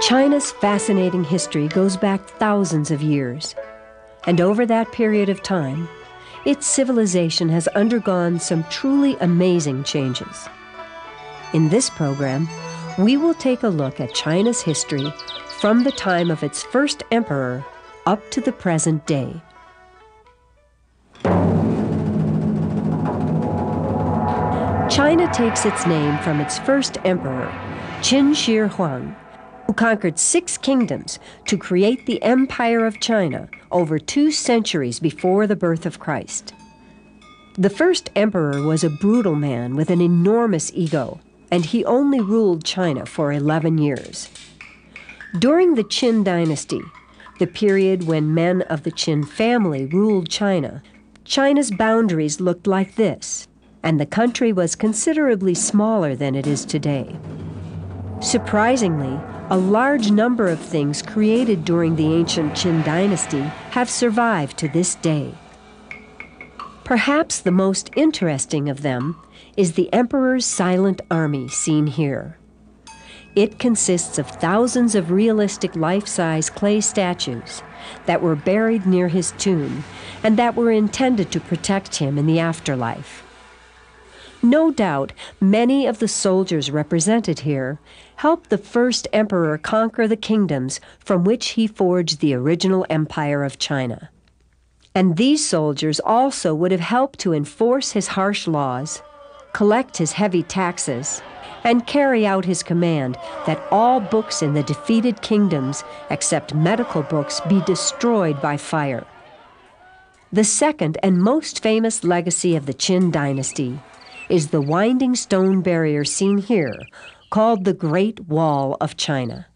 China's fascinating history goes back thousands of years, and over that period of time, its civilization has undergone some truly amazing changes. In this program, we will take a look at China's history from the time of its first emperor up to the present day. China takes its name from its first emperor, Qin Shi Huang, who conquered 6 kingdoms to create the Empire of China over 2 centuries before the birth of Christ. The first emperor was a brutal man with an enormous ego, and he only ruled China for 11 years. During the Qin dynasty, the period when men of the Qin family ruled China, China's boundaries looked like this, and the country was considerably smaller than it is today. Surprisingly, a large number of things created during the ancient Qin dynasty have survived to this day. Perhaps the most interesting of them is the emperor's silent army seen here. It consists of thousands of realistic life-size clay statues that were buried near his tomb and that were intended to protect him in the afterlife. No doubt, many of the soldiers represented here helped the first emperor conquer the kingdoms from which he forged the original empire of China. And these soldiers also would have helped to enforce his harsh laws, collect his heavy taxes, and carry out his command that all books in the defeated kingdoms, except medical books, be destroyed by fire. The second and most famous legacy of the Qin dynasty is the winding stone barrier seen here, called the Great Wall of China.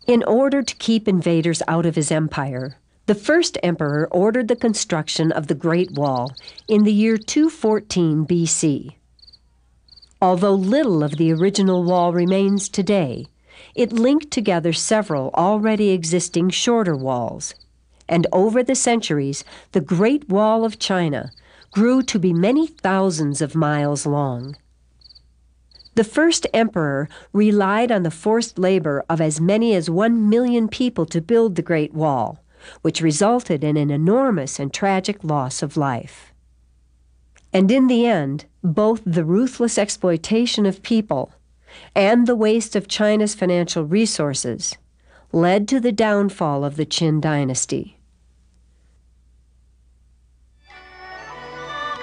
In order to keep invaders out of his empire, the first emperor ordered the construction of the Great Wall in the year 214 BC. Although little of the original wall remains today, it linked together several already existing shorter walls. And over the centuries, the Great Wall of China grew to be many thousands of miles long. The first emperor relied on the forced labor of as many as 1 million people to build the Great Wall, which resulted in an enormous and tragic loss of life. And in the end, both the ruthless exploitation of people and the waste of China's financial resources led to the downfall of the Qin dynasty.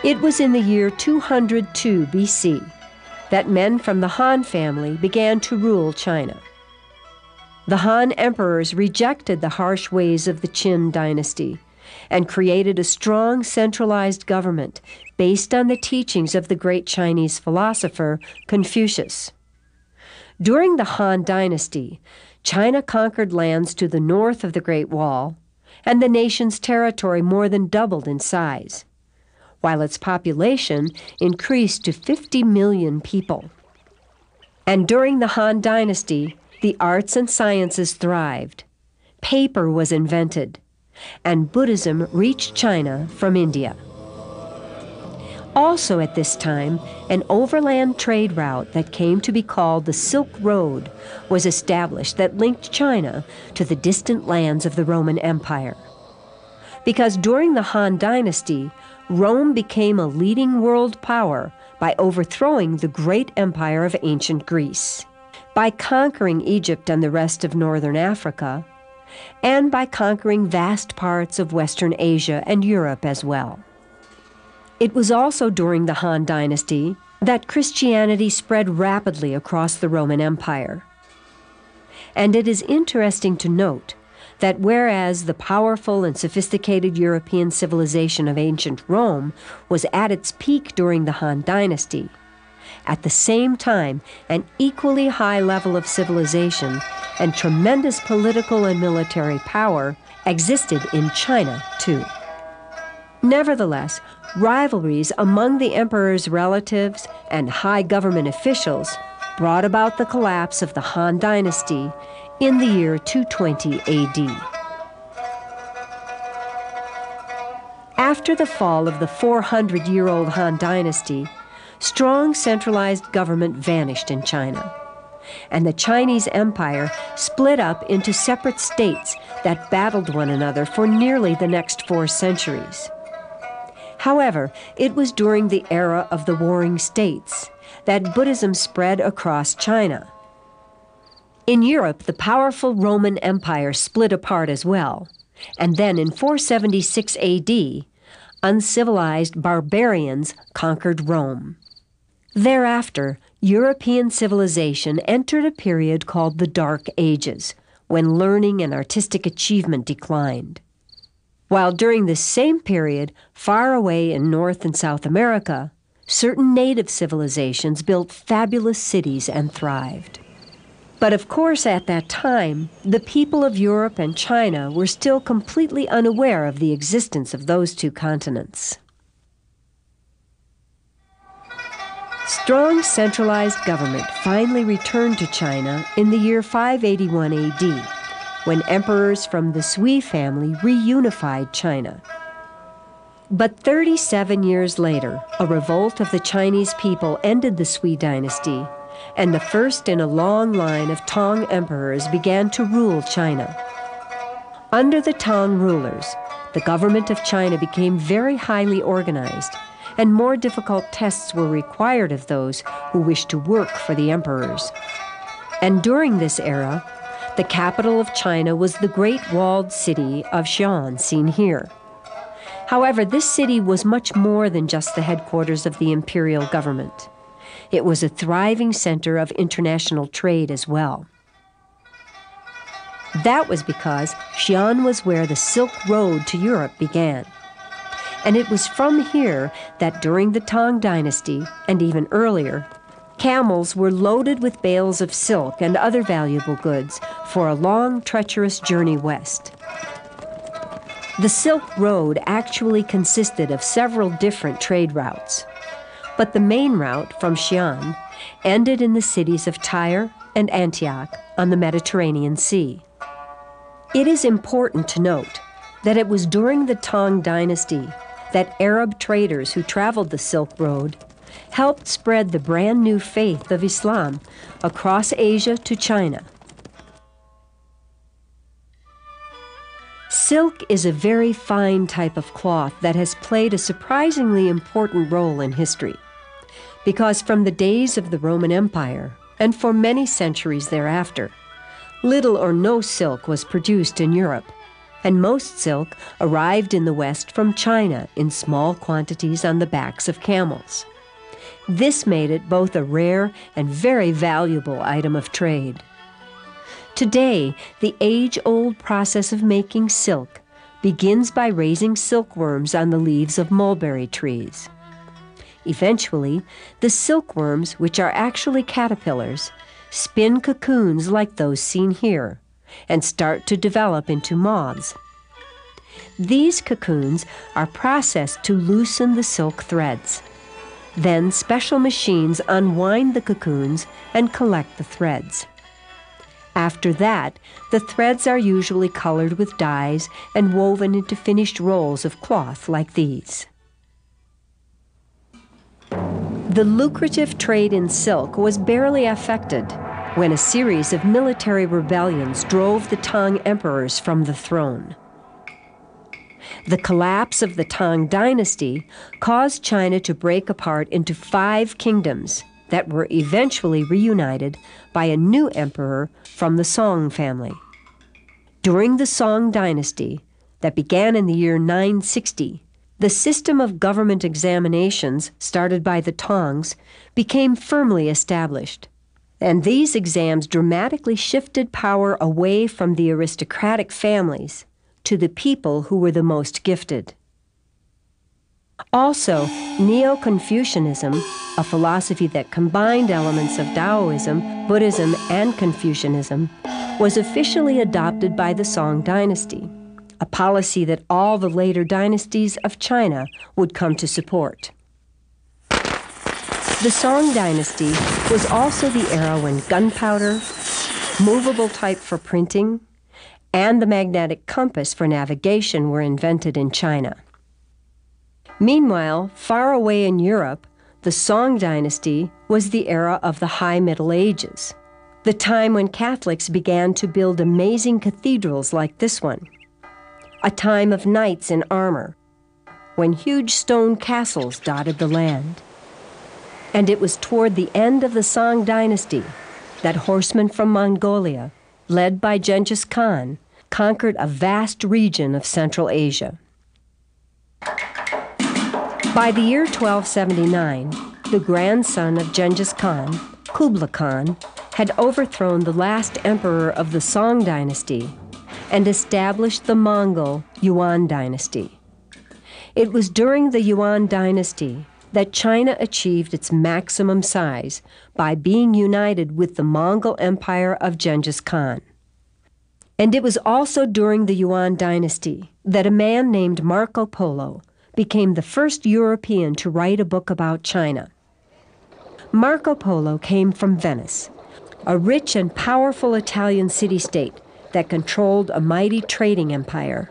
It was in the year 202 BC that men from the Han family began to rule China. The Han emperors rejected the harsh ways of the Qin dynasty and created a strong centralized government based on the teachings of the great Chinese philosopher Confucius. During the Han dynasty, China conquered lands to the north of the Great Wall, and the nation's territory more than doubled in size, while its population increased to 50 million people. And during the Han dynasty, the arts and sciences thrived, paper was invented, and Buddhism reached China from India. Also at this time, an overland trade route that came to be called the Silk Road was established that linked China to the distant lands of the Roman Empire. Because during the Han dynasty, Rome became a leading world power by overthrowing the great empire of ancient Greece, by conquering Egypt and the rest of northern Africa, and by conquering vast parts of Western Asia and Europe as well. It was also during the Han dynasty that Christianity spread rapidly across the Roman Empire. And it is interesting to note that whereas the powerful and sophisticated European civilization of ancient Rome was at its peak during the Han dynasty, At the same time, an equally high level of civilization and tremendous political and military power existed in China, too. Nevertheless, rivalries among the emperor's relatives and high government officials brought about the collapse of the Han Dynasty in the year 220 AD. After the fall of the 400-year-old Han Dynasty, strong centralized government vanished in China, and the Chinese Empire split up into separate states that battled one another for nearly the next 4 centuries. However, it was during the era of the Warring States that Buddhism spread across China. In Europe, the powerful Roman Empire split apart as well, and then in 476 AD, uncivilized barbarians conquered Rome. Thereafter, European civilization entered a period called the Dark Ages, when learning and artistic achievement declined. While during this same period, far away in North and South America, certain native civilizations built fabulous cities and thrived. But of course, at that time, the people of Europe and China were still completely unaware of the existence of those 2 continents. Strong centralized government finally returned to China in the year 581 AD, when emperors from the Sui family reunified China. But 37 years later, a revolt of the Chinese people ended the Sui dynasty, and the first in a long line of Tang emperors began to rule China. Under the Tang rulers, the government of China became very highly organized, and more difficult tests were required of those who wished to work for the emperors. And during this era, the capital of China was the great walled city of Xi'an, seen here. However, this city was much more than just the headquarters of the imperial government. It was a thriving center of international trade as well. That was because Xi'an was where the Silk Road to Europe began. And it was from here that during the Tang Dynasty, and even earlier, camels were loaded with bales of silk and other valuable goods for a long, treacherous journey west. The Silk Road actually consisted of several different trade routes, but the main route from Xi'an ended in the cities of Tyre and Antioch on the Mediterranean Sea. It is important to note that it was during the Tang Dynasty that Arab traders who traveled the Silk Road helped spread the brand new faith of Islam across Asia to China. Silk is a very fine type of cloth that has played a surprisingly important role in history, because from the days of the Roman Empire, and for many centuries thereafter, little or no silk was produced in Europe, and most silk arrived in the West from China in small quantities on the backs of camels. This made it both a rare and very valuable item of trade. Today, the age-old process of making silk begins by raising silkworms on the leaves of mulberry trees. Eventually, the silkworms, which are actually caterpillars, spin cocoons like those seen here and start to develop into moths. These cocoons are processed to loosen the silk threads. Then special machines unwind the cocoons and collect the threads. After that, the threads are usually colored with dyes and woven into finished rolls of cloth like these. The lucrative trade in silk was barely affected when a series of military rebellions drove the Tang emperors from the throne. The collapse of the Tang Dynasty caused China to break apart into 5 kingdoms that were eventually reunited by a new emperor from the Song family. During the Song Dynasty, that began in the year 960, the system of government examinations started by the Tangs became firmly established, and these exams dramatically shifted power away from the aristocratic families to the people who were the most gifted. Also, Neo-Confucianism, a philosophy that combined elements of Taoism, Buddhism, and Confucianism, was officially adopted by the Song dynasty, a policy that all the later dynasties of China would come to support. The Song dynasty was also the era when gunpowder, movable type for printing, and the magnetic compass for navigation were invented in China. Meanwhile, far away in Europe, the Song dynasty was the era of the High Middle Ages, the time when Catholics began to build amazing cathedrals like this one, a time of knights in armor, when huge stone castles dotted the land. And it was toward the end of the Song dynasty that horsemen from Mongolia, led by Genghis Khan, conquered a vast region of Central Asia. By the year 1279, the grandson of Genghis Khan, Kublai Khan, had overthrown the last emperor of the Song dynasty and established the Mongol Yuan dynasty. It was during the Yuan dynasty that China achieved its maximum size by being united with the Mongol Empire of Genghis Khan. And it was also during the Yuan dynasty that a man named Marco Polo became the first European to write a book about China. Marco Polo came from Venice, a rich and powerful Italian city-state that controlled a mighty trading empire.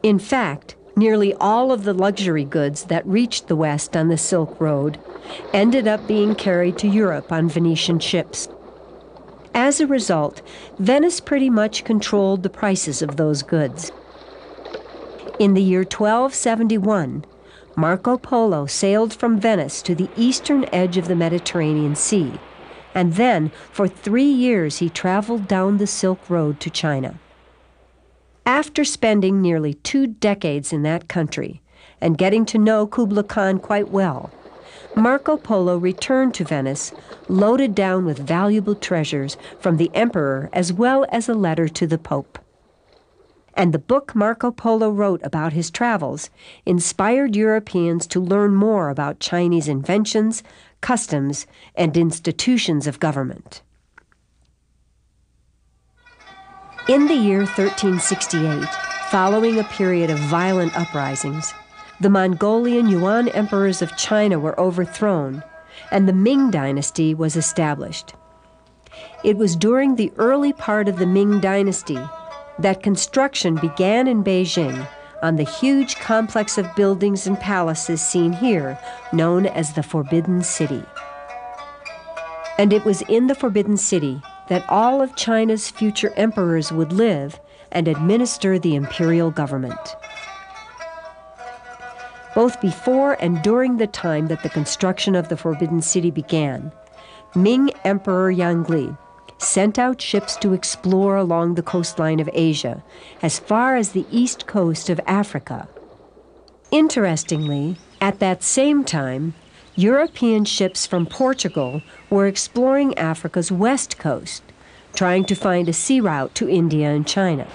In fact, nearly all of the luxury goods that reached the West on the Silk Road ended up being carried to Europe on Venetian ships. As a result, Venice pretty much controlled the prices of those goods. In the year 1271, Marco Polo sailed from Venice to the eastern edge of the Mediterranean Sea, and then for 3 years he traveled down the Silk Road to China. After spending nearly 2 decades in that country and getting to know Kublai Khan quite well, Marco Polo returned to Venice, loaded down with valuable treasures from the emperor as well as a letter to the Pope. And the book Marco Polo wrote about his travels inspired Europeans to learn more about Chinese inventions, customs, and institutions of government. In the year 1368, following a period of violent uprisings, the Mongolian Yuan emperors of China were overthrown, and the Ming dynasty was established. It was during the early part of the Ming dynasty that construction began in Beijing on the huge complex of buildings and palaces seen here, known as the Forbidden City. And it was in the Forbidden City that all of China's future emperors would live and administer the imperial government. Both before and during the time that the construction of the Forbidden City began, Ming Emperor Yangli sent out ships to explore along the coastline of Asia, as far as the east coast of Africa. Interestingly, at that same time, European ships from Portugal were exploring Africa's west coast, trying to find a sea route to India and China.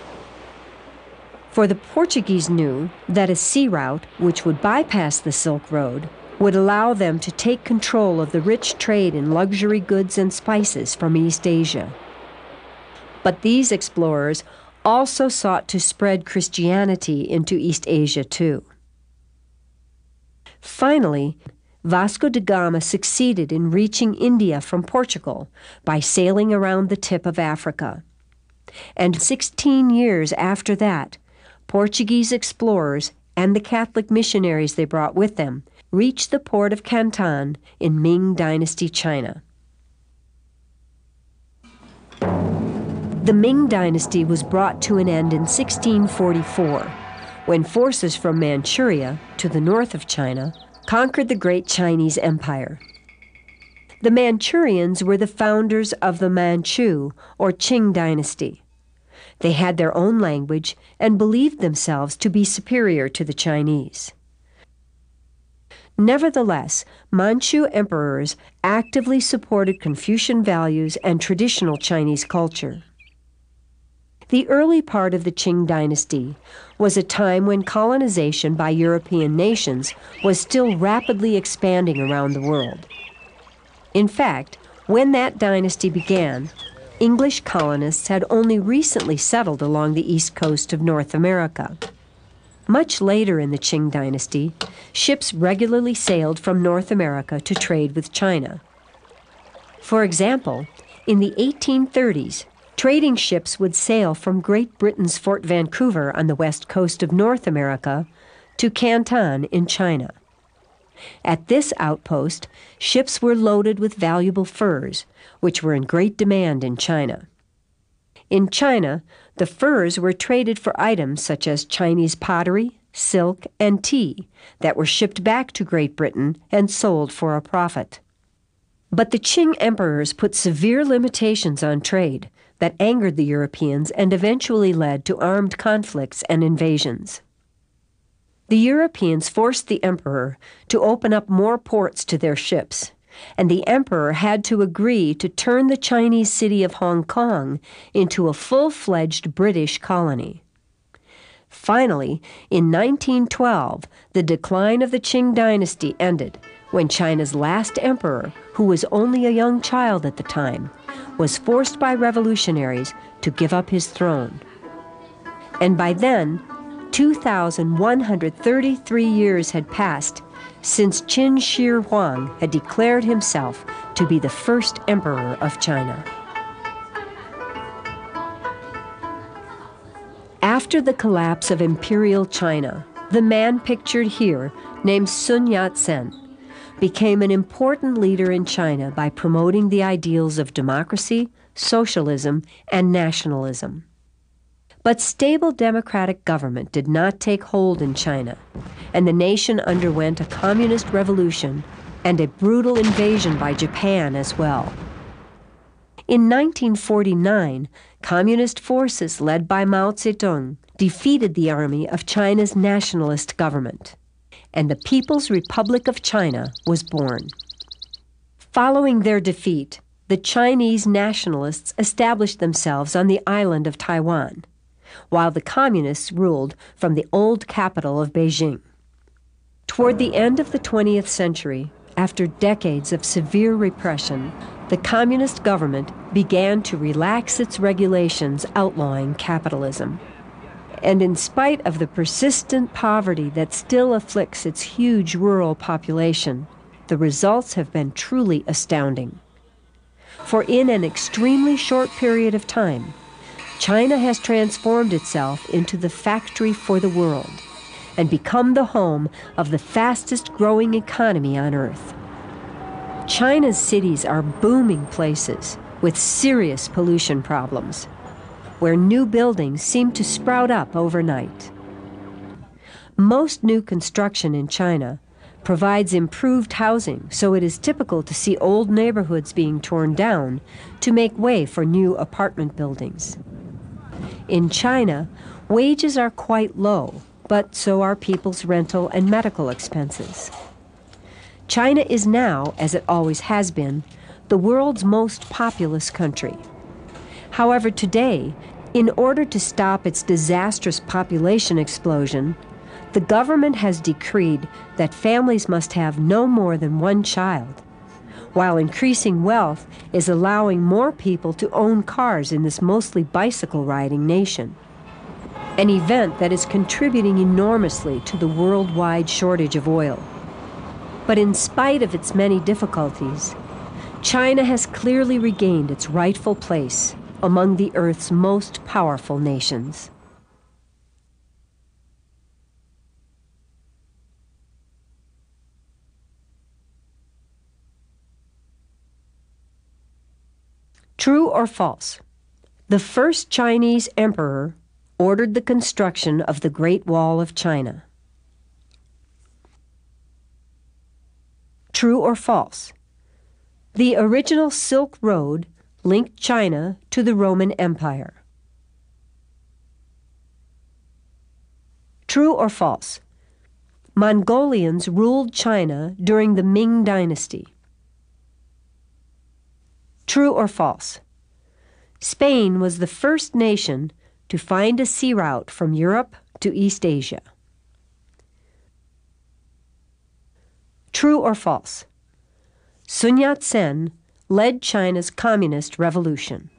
For the Portuguese knew that a sea route, which would bypass the Silk Road, would allow them to take control of the rich trade in luxury goods and spices from East Asia. But these explorers also sought to spread Christianity into East Asia too. Finally, Vasco da Gama succeeded in reaching India from Portugal by sailing around the tip of Africa. And 16 years after that, Portuguese explorers and the Catholic missionaries they brought with them reached the port of Canton in Ming Dynasty, China. The Ming Dynasty was brought to an end in 1644, when forces from Manchuria, to the north of China, conquered the great Chinese Empire. The Manchurians were the founders of the Manchu, or Qing Dynasty. They had their own language and believed themselves to be superior to the Chinese. Nevertheless, Manchu emperors actively supported Confucian values and traditional Chinese culture. The early part of the Qing dynasty was a time when colonization by European nations was still rapidly expanding around the world. In fact, when that dynasty began, English colonists had only recently settled along the east coast of North America. Much later in the Qing dynasty, ships regularly sailed from North America to trade with China. For example, in the 1830s, trading ships would sail from Great Britain's Fort Vancouver on the west coast of North America to Canton in China. At this outpost, ships were loaded with valuable furs, which were in great demand in China. In China, the furs were traded for items such as Chinese pottery, silk, and tea that were shipped back to Great Britain and sold for a profit. But the Qing emperors put severe limitations on trade that angered the Europeans and eventually led to armed conflicts and invasions. The Europeans forced the emperor to open up more ports to their ships, and the emperor had to agree to turn the Chinese city of Hong Kong into a full-fledged British colony. Finally, in 1912, the decline of the Qing dynasty ended when China's last emperor, who was only a young child at the time, was forced by revolutionaries to give up his throne. And by then, 2,133 years had passed since Qin Shi Huang had declared himself to be the first emperor of China. After the collapse of imperial China, the man pictured here, named Sun Yat-sen, became an important leader in China by promoting the ideals of democracy, socialism, and nationalism. But stable democratic government did not take hold in China, and the nation underwent a communist revolution and a brutal invasion by Japan as well. In 1949, communist forces led by Mao Zedong defeated the army of China's nationalist government, and the People's Republic of China was born. Following their defeat, the Chinese nationalists established themselves on the island of Taiwan, while the communists ruled from the old capital of Beijing. Toward the end of the 20th century, after decades of severe repression, the communist government began to relax its regulations outlawing capitalism. And in spite of the persistent poverty that still afflicts its huge rural population, the results have been truly astounding. For in an extremely short period of time, China has transformed itself into the factory for the world and become the home of the fastest growing economy on earth. China's cities are booming places with serious pollution problems, where new buildings seem to sprout up overnight. Most new construction in China provides improved housing, so it is typical to see old neighborhoods being torn down to make way for new apartment buildings. In China, wages are quite low, but so are people's rental and medical expenses. China is now, as it always has been, the world's most populous country. However, today, in order to stop its disastrous population explosion, the government has decreed that families must have no more than one child, while increasing wealth is allowing more people to own cars in this mostly bicycle-riding nation, an event that is contributing enormously to the worldwide shortage of oil. But in spite of its many difficulties, China has clearly regained its rightful place among the Earth's most powerful nations. True or false? The first Chinese emperor ordered the construction of the Great Wall of China. True or false? The original Silk Road linked China to the Roman Empire. True or false? Mongolians ruled China during the Ming Dynasty. True or false? Spain was the first nation to find a sea route from Europe to East Asia. True or false? Sun Yat-sen led China's communist revolution.